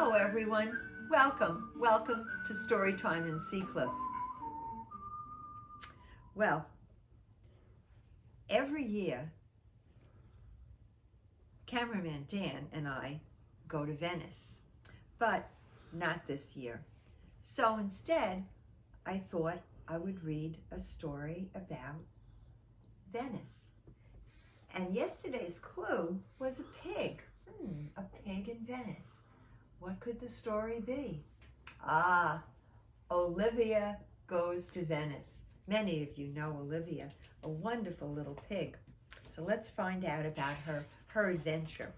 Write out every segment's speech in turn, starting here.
Hello everyone, welcome to Storytime in Seacliff. Well, every year, cameraman Dan and I go to Venice, but not this year. So instead, I thought I would read a story about Venice. And yesterday's clue was a pig. A pig in Venice. What could the story be? Olivia Goes to Venice. Many of you know Olivia, a wonderful little pig. So let's find out about her adventure.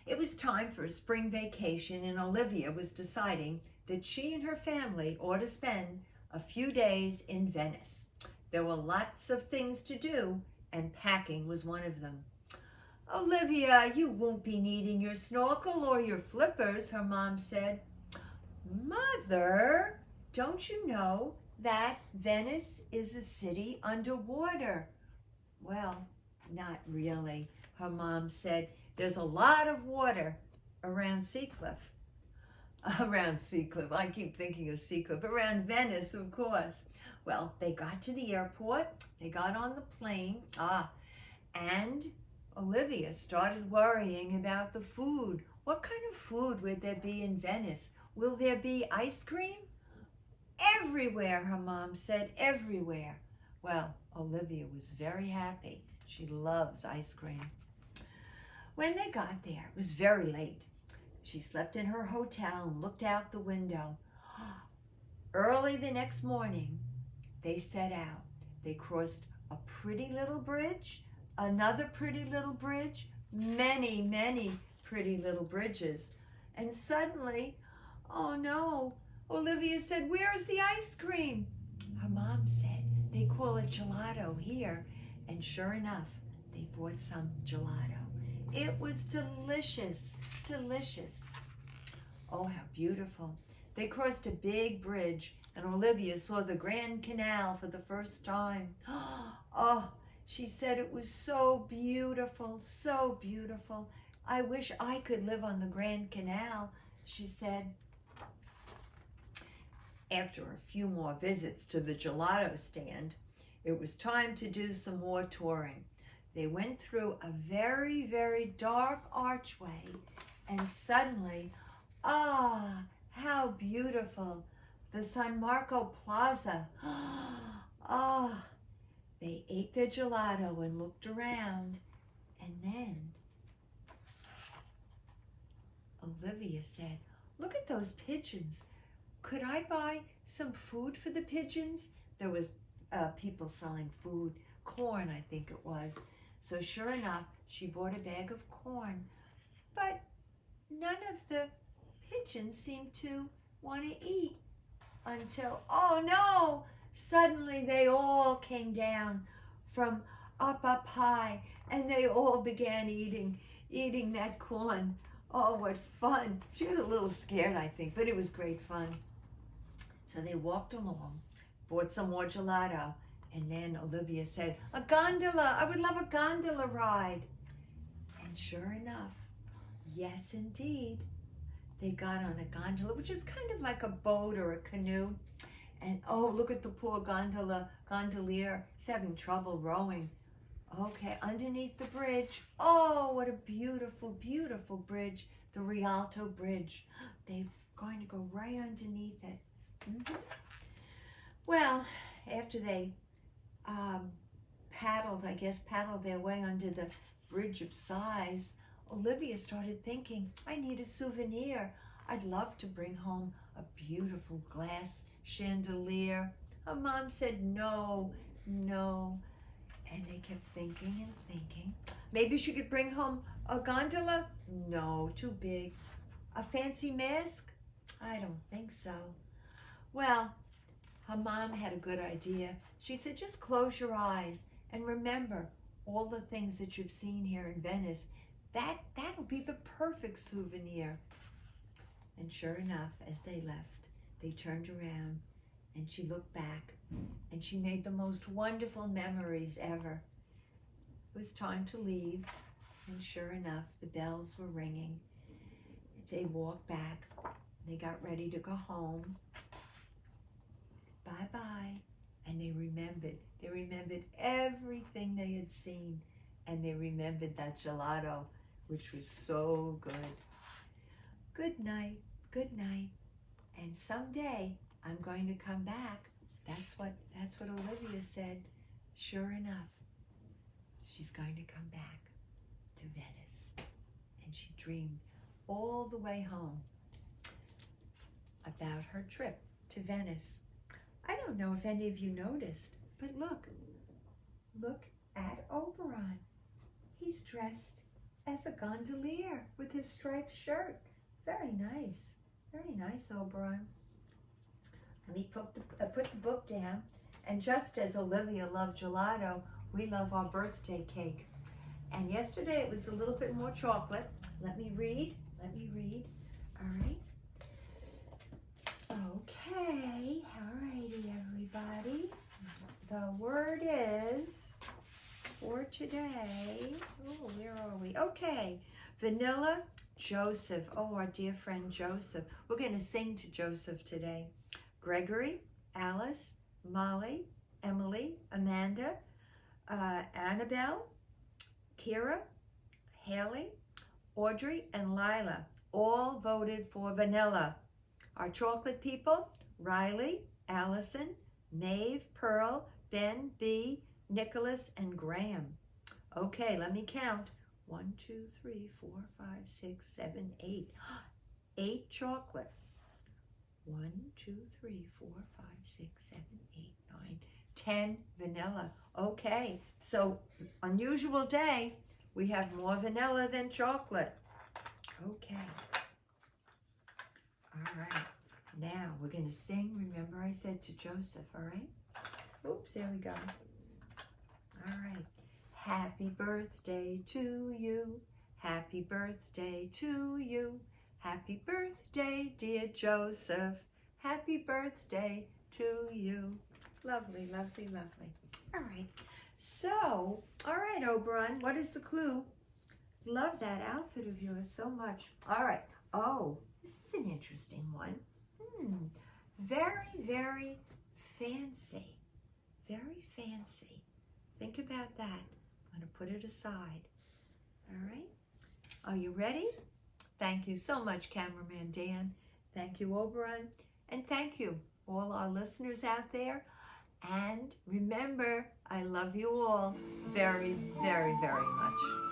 It was time for a spring vacation, and Olivia was deciding that she and her family ought to spend a few days in Venice. There were lots of things to do, and packing was one of them. Olivia, you won't be needing your snorkel or your flippers, her mom said. Mother, don't you know that Venice is a city underwater? Well, not really, her mom said. There's a lot of water around Seacliff. Around Seacliff, I keep thinking of Seacliff. Around Venice, of course. Well, they got to the airport, they got on the plane, and Olivia started worrying about the food. What kind of food would there be in Venice? Will there be ice cream? Everywhere, her mom said, everywhere. Well, Olivia was very happy. She loves ice cream. When they got there, it was very late. She slept in her hotel and looked out the window. Early the next morning, they set out. They crossed a pretty little bridge, another pretty little bridge, many pretty little bridges. And suddenly, oh no, Olivia said, "Where's the ice cream?" Her mom said, "They call it gelato here." And sure enough, they bought some gelato. It was delicious, delicious. Oh, how beautiful. They crossed a big bridge, and Olivia saw the Grand Canal for the first time. Oh, she said it was so beautiful, so beautiful. I wish I could live on the Grand Canal, she said. After a few more visits to the gelato stand, it was time to do some more touring. They went through a very dark archway, and suddenly, how beautiful, the San Marco Plaza. They ate their gelato and looked around, and then Olivia said, "Look at those pigeons. Could I buy some food for the pigeons?" There was people selling food, corn I think it was. So sure enough, she bought a bag of corn, but none of the pigeons seemed to want to eat until, oh no, suddenly they all came down from up high, and they all began eating that corn. Oh, what fun. She was a little scared, I think, but it was great fun. So they walked along, bought some more gelato, and then Olivia said, "A gondola, I would love a gondola ride." And sure enough, yes indeed, they got on a gondola, which is kind of like a boat or a canoe. And oh, look at the poor gondolier. He's having trouble rowing. Okay, underneath the bridge. Oh, what a beautiful, beautiful bridge. The Rialto Bridge. They're going to go right underneath it. Well, after they paddled their way under the Bridge of Sighs, Olivia started thinking, I need a souvenir. I'd love to bring home a beautiful glass chandelier. Her mom said, no. And they kept thinking and thinking. Maybe she could bring home a gondola? No, too big. A fancy mask? I don't think so. Well, her mom had a good idea. She said, just close your eyes and remember all the things that you've seen here in Venice. That'll be the perfect souvenir. And sure enough, as they left, they turned around and she looked back and she made the most wonderful memories ever. It was time to leave, and sure enough, the bells were ringing. they walked back. They got ready to go home. Bye-bye. And they remembered. They remembered everything they had seen. And they remembered that gelato, which was so good. Good night. Good night. And someday I'm going to come back. That's what Olivia said. Sure enough, she's going to come back to Venice. And she dreamed all the way home about her trip to Venice. I don't know if any of you noticed, but look at Oberon. He's dressed as a gondolier with his striped shirt. Very nice, Oberon. Let me put the book down. And just as Olivia loved gelato, we love our birthday cake. And yesterday it was a little bit more chocolate. Let me read. All right. Okay, alrighty everybody. The word is for today, oh, where are we? Okay, vanilla, Joseph. Oh, our dear friend Joseph. We're going to sing to Joseph today. Gregory, Alice, Molly, Emily, Amanda, Annabelle, Kira, Haley, Audrey, and Lila all voted for vanilla. Our chocolate people, Riley, Allison, Maeve, Pearl, Ben, B, Nicholas, and Graham. Okay, let me count. 1, 2, 3, 4, 5, 6, 7, 8. 8 chocolate. 1, 2, 3, 4, 5, 6, 7, 8, 9, 10 vanilla. Okay, so unusual day. We have more vanilla than chocolate. Okay. All right, now we're going to sing. Remember I said to Joseph, all right? Oops, there we go. All right. Happy birthday to you. Happy birthday to you. Happy birthday, dear Joseph. Happy birthday to you. Lovely, lovely, lovely. All right. So, all right, Oberon, what is the clue? Love that outfit of yours so much. All right. Oh, this is an interesting one. Very, very fancy. Very fancy. Think about that. I'm going to put it aside. All right. Are you ready? Thank you so much, Cameraman Dan. Thank you, Oberon. And thank you, all our listeners out there. And remember, I love you all very, very, very much.